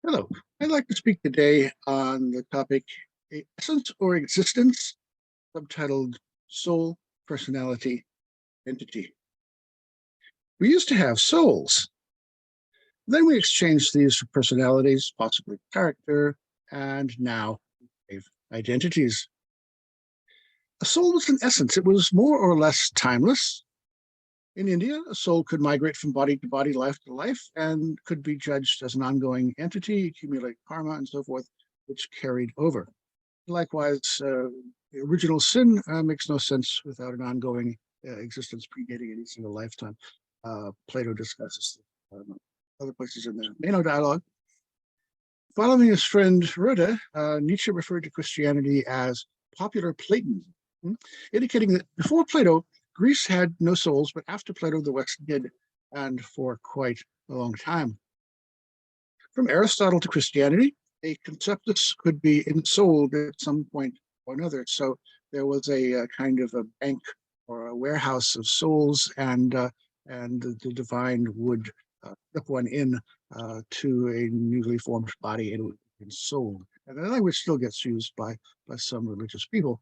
Hello, I'd like to speak today on the topic essence or existence, subtitled Soul, Personality, Entity. We used to have souls. Then we exchanged these for personalities, possibly character, and now we have identities. A soul was an essence. It was more or less timeless. In India, a soul could migrate from body to body, life to life, and could be judged as an ongoing entity, accumulate karma, and so forth, which carried over. Likewise, the original sin makes no sense without an ongoing existence predating any single lifetime. Plato discusses other places in the Meno dialogue. Following his friend Rhoda, Nietzsche referred to Christianity as popular Platonism, indicating that before Plato, Greece had no souls, but after Plato, the West did, and for quite a long time. From Aristotle to Christianity, a conceptus could be ensouled at some point or another. So there was a kind of a bank or a warehouse of souls, and the divine would slip one in to a newly formed body, and it would be ensouled. And the language still gets used by some religious people.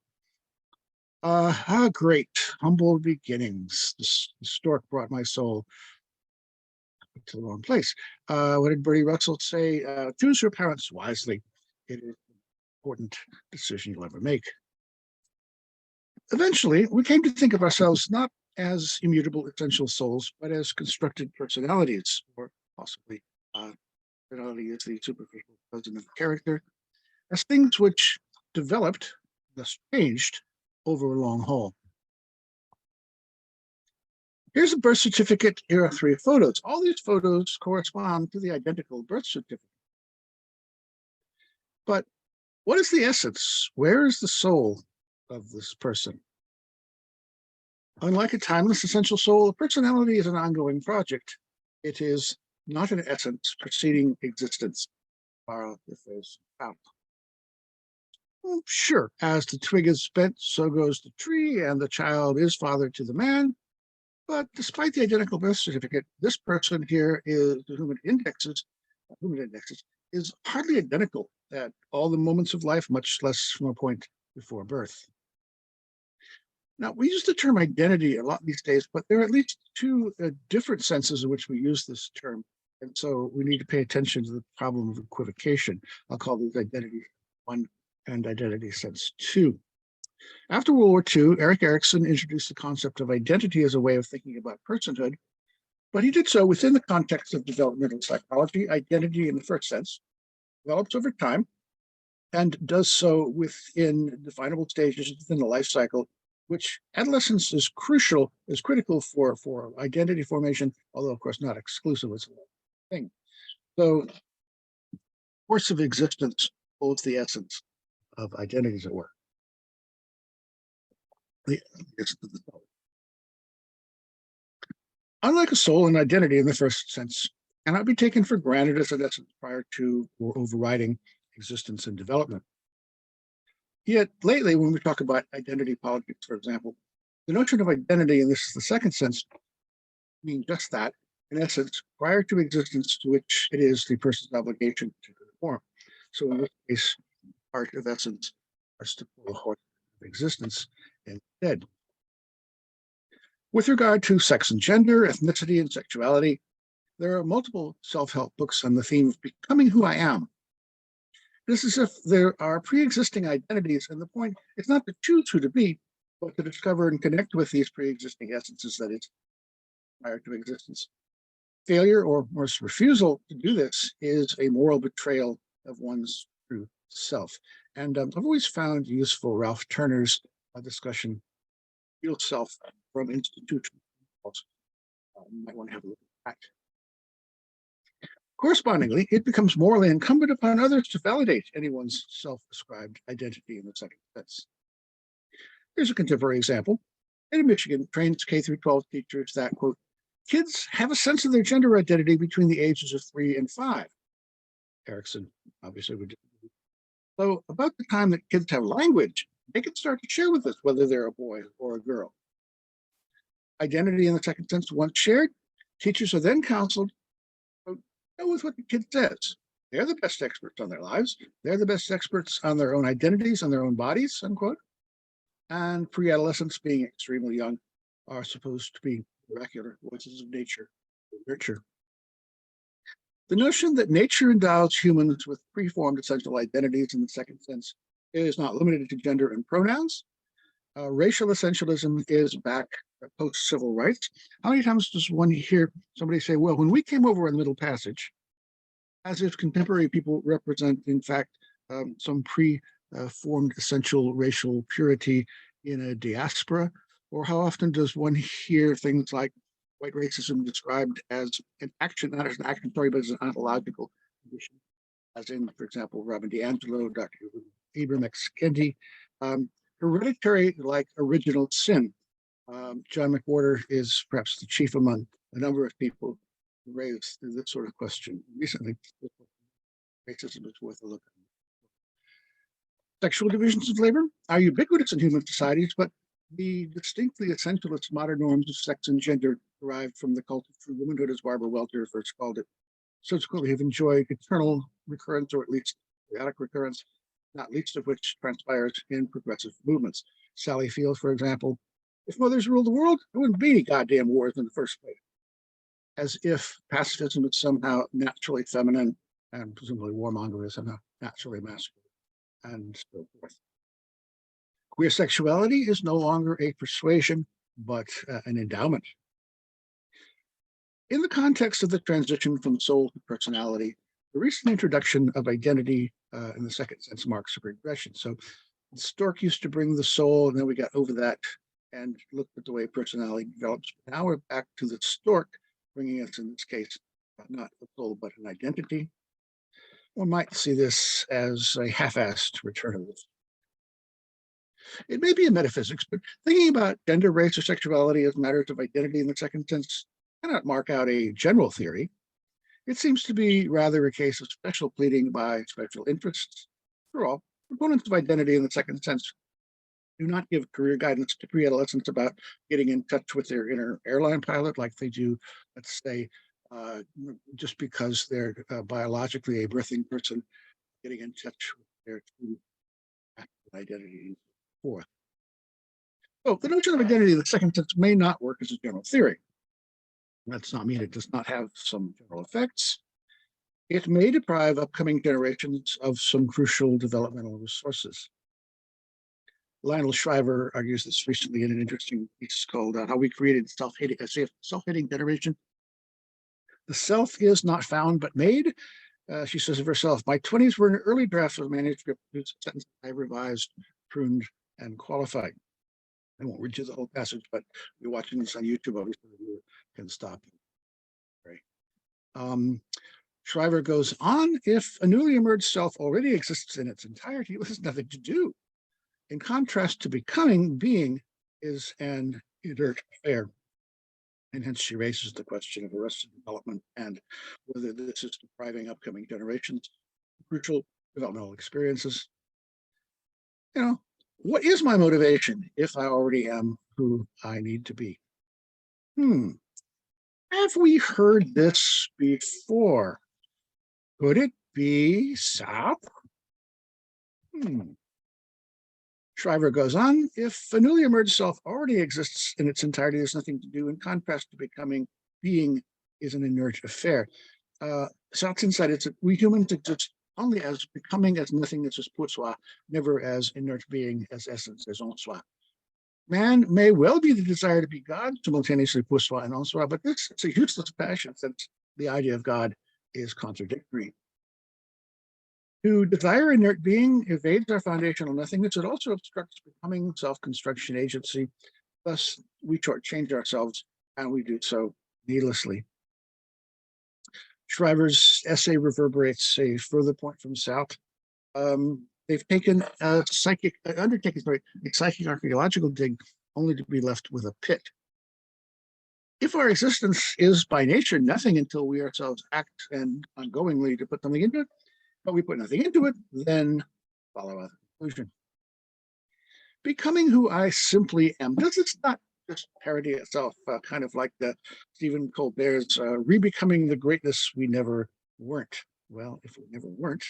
Great, humble beginnings. The stork brought my soul to the wrong place. What did Bertie Russell say? Choose your parents wisely. It is an important decision you'll ever make. Eventually, we came to think of ourselves not as immutable essential souls, but as constructed personalities, or possibly personality is the superficial present of character, as things which developed, thus changed, over a long haul. Here's a birth certificate. Here are 3 photos. All these photos correspond to the identical birth certificate. But what is the essence? Where is the soul of this person? Unlike a timeless essential soul, a personality is an ongoing project. It is not an essence preceding existence. Borrow the phrase out. Well, sure, as the twig is bent, so goes the tree, and the child is father to the man. But despite the identical birth certificate, this person here is to whom it indexes, is hardly identical at all the moments of life, much less from a point before birth. Now, we use the term identity a lot these days, but there are at least 2 different senses in which we use this term. And so we need to pay attention to the problem of equivocation. I'll call these identity 1 and identity sense 2. After World War II, Erikson introduced the concept of identity as a way of thinking about personhood, but he did so within the context of developmental psychology. Identity, in the first sense, develops over time and does so within definable stages within the life cycle, which adolescence is critical for identity formation, although, of course, not exclusive. It's a thing. So, course of existence holds the essence of identity, as it were. Unlike a soul, and identity in the first sense cannot be taken for granted as an essence prior to or overriding existence and development. Yet lately, when we talk about identity politics, for example, the notion of identity, and this is the second sense, means just that, in essence, prior to existence, to which it is the person's obligation to conform. So in this case, part of essence is to pull a horse of existence instead. With regard to sex and gender, ethnicity and sexuality, there are multiple self-help books on the theme of becoming who I am. This is if there are pre-existing identities, and the point is not to choose who to be, but to discover and connect with these pre-existing essences, that is, prior to existence. Failure, or worse, refusal to do this, is a moral betrayal of one's true self. And I've always found useful Ralph Turner's discussion, real self from institutions. You might want to have a look at that. Correspondingly, it becomes morally incumbent upon others to validate anyone's self-described identity in the second sense. Here's a contemporary example. In Michigan, trains K-12 teachers that, quote, kids have a sense of their gender identity between the ages of 3 and 5. Erikson obviously would. So about the time that kids have language, they can start to share with us whether they're a boy or a girl. Identity in the second sense, once shared, teachers are then counseled, go with what the kid says. They're the best experts on their lives. They're the best experts on their own identities, on their own bodies, unquote. And pre-adolescents, being extremely young, are supposed to be oracular voices of nature, nurture. The notion that nature endows humans with preformed essential identities in the second sense is not limited to gender and pronouns. Racial essentialism is back post-civil rights. How many times does one hear somebody say, well, when we came over in the Middle Passage, as if contemporary people represent, in fact, some pre-formed essential racial purity in a diaspora? Or how often does one hear things like white racism described as an action, not as an action story, but as an ontological condition, as in, for example, Robin DiAngelo, Dr. Ibram X. Kendi, hereditary like original sin. John McWhorter is perhaps the chief among a number of people who raised this sort of question recently. Racism is worth a look at. Sexual divisions of labor are ubiquitous in human societies, but the distinctly essentialist modern norms of sex and gender derived from the cult of true womanhood, as Barbara Welter first called it, subsequently have enjoyed eternal recurrence, or at least periodic recurrence, not least of which transpires in progressive movements. Sally Field, for example, if mothers ruled the world, there wouldn't be any goddamn wars in the first place. As if pacifism is somehow naturally feminine and presumably warmongering is somehow naturally masculine, and so forth. Queer sexuality is no longer a persuasion, but an endowment. In the context of the transition from soul to personality, the recent introduction of identity in the second sense marks a regression. So the stork used to bring the soul, and then we got over that and looked at the way personality develops. Now we're back to the stork, bringing us, in this case, not a soul, but an identity. One might see this as a half-assed return of this. It may be in metaphysics, but thinking about gender, race, or sexuality as matters of identity in the second sense cannot mark out a general theory. It seems to be rather a case of special pleading by special interests. After all, proponents of identity in the second sense do not give career guidance to pre-adolescents about getting in touch with their inner airline pilot like they do, let's say, just because they're biologically a birthing person, getting in touch with their true identity. Forth. So the notion of identity in the second sense may not work as a general theory. That does not mean it does not have some general effects. It may deprive upcoming generations of some crucial developmental resources. Lionel Shriver argues this recently in an interesting piece called How We Created Self-Hating Generation. The self is not found but made. She says of herself, my 20s were an early draft of a manuscript whose sentence I revised, pruned, and qualified. I won't read you the whole passage, but if you're watching this on YouTube, obviously you can stop. Right. Shriver goes on, if a newly emerged self already exists in its entirety, it has nothing to do. In contrast to becoming, being is an inert affair. And hence she raises the question of arrested development and whether this is depriving upcoming generations of crucial developmental experiences. What is my motivation if I already am who I need to be? Have we heard this before? Could it be Sartre? Shriver goes on, if a newly emerged self already exists in its entirety, there's nothing to do. In contrast to becoming, being is an inert affair. Sartre's insight is that we humans exist only as becoming, as nothingness, as pour soi, never as inert being, as essence, as en soi. Man may well be the desire to be God, simultaneously pour soi and en soi, but this is a useless passion since the idea of God is contradictory. To desire inert being evades our foundational nothingness. It also obstructs becoming self-construction agency. Thus, we shortchange ourselves, and we do so needlessly. Shriver's essay reverberates a further point from South. They've taken a psychic archaeological dig only to be left with a pit. If our existence is by nature nothing until we ourselves act and ongoingly to put something into it, but we put nothing into it, then follow out the conclusion. Becoming who I simply am, does it not just parody itself, kind of like the Stephen Colbert's re-becoming the greatness we never weren't, well, if we never weren't.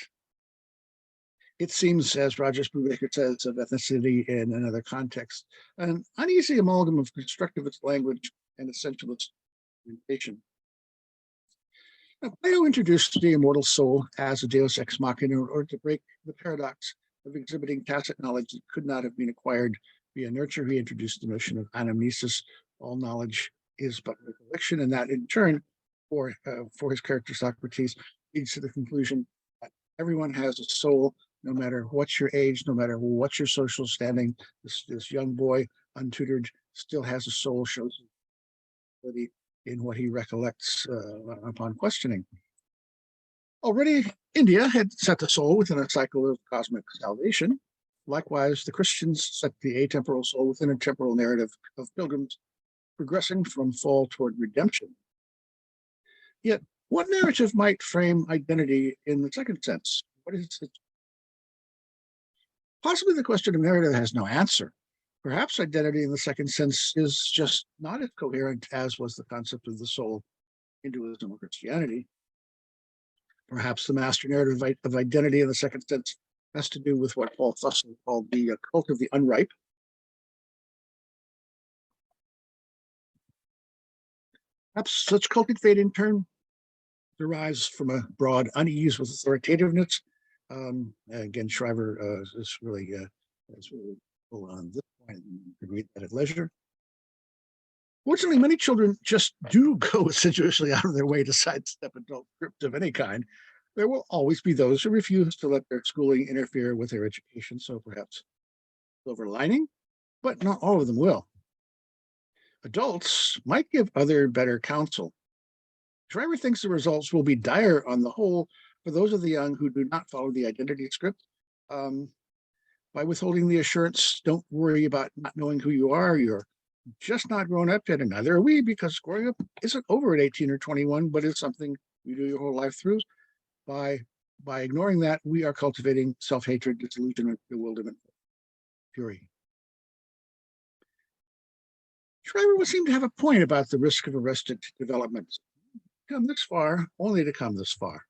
It seems, as Rogers Brubaker says of ethnicity in another context, an uneasy amalgam of constructivist language and essentialist orientation. Now, Plato introduced the immortal soul as a deus ex machina in order to break the paradox of exhibiting tacit knowledge that could not have been acquired via nurture. He introduced the notion of anamnesis. All knowledge is but recollection, and that in turn, for his character Socrates, leads to the conclusion that everyone has a soul, no matter what's your age, no matter what's your social standing. This young boy, untutored, still has a soul, shows ability in what he recollects upon questioning. Already, India had set the soul within a cycle of cosmic salvation. Likewise, the Christians set the atemporal soul within a temporal narrative of pilgrims progressing from fall toward redemption. Yet, what narrative might frame identity in the second sense? What is it? Possibly the question of narrative has no answer. Perhaps identity in the second sense is just not as coherent as was the concept of the soul in Hinduism or Christianity. Perhaps the master narrative of identity in the second sense has to do with what Paul Fussell called the cult of the unripe. Perhaps such cultic fate in turn derives from a broad unease with authoritativeness. Again, Shriver is really full on this point. You can read that at leisure. Fortunately, many children just do go assiduously out of their way to sidestep adult script of any kind. There will always be those who refuse to let their schooling interfere with their education, so perhaps silver lining, but not all of them will. Adults might give other better counsel. Shriver thinks the results will be dire on the whole for those of the young who do not follow the identity script. By withholding the assurance, don't worry about not knowing who you are. You're just not grown up yet, and neither are we, because growing up isn't over at 18 or 21, but it's something you do your whole life through. By ignoring that, we are cultivating self-hatred, disillusionment, bewilderment, fury. Shriver would seem to have a point about the risk of arrested development. Come this far, only to come this far.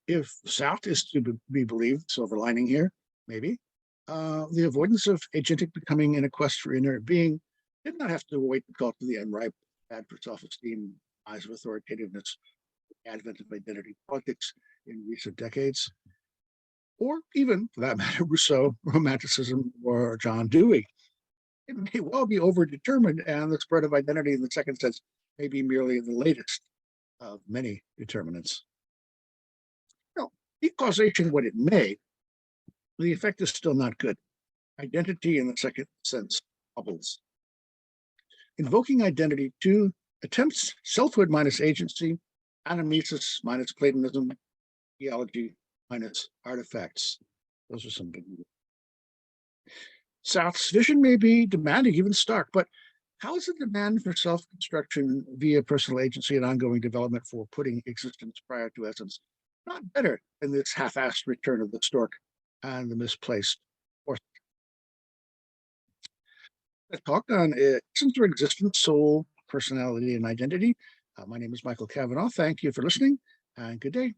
If Sartre is to be believed, silver lining here, maybe, the avoidance of agentic becoming in a quest for inner being did not have to await the cult of the unripe, bad for self-esteem, eyes of authoritativeness, the advent of identity politics in recent decades, or even, for that matter, Rousseau, Romanticism, or John Dewey. It may well be overdetermined, and the spread of identity in the second sense may be merely the latest of many determinants. Well, be causation what it may, the effect is still not good. Identity in the second sense bubbles. Invoking identity to attempts selfhood minus agency, anamnesis minus Platonism, theology minus artifacts. Those are some good ones. Sartre's vision may be demanding, even stark, but how is the demand for self-construction via personal agency and ongoing development for putting existence prior to essence not better than this half-assed return of the stork and the misplaced horse? Let's talk on essence or existence, soul, personality, and identity. My name is Michael Cavanaugh. Thank you for listening, and good day.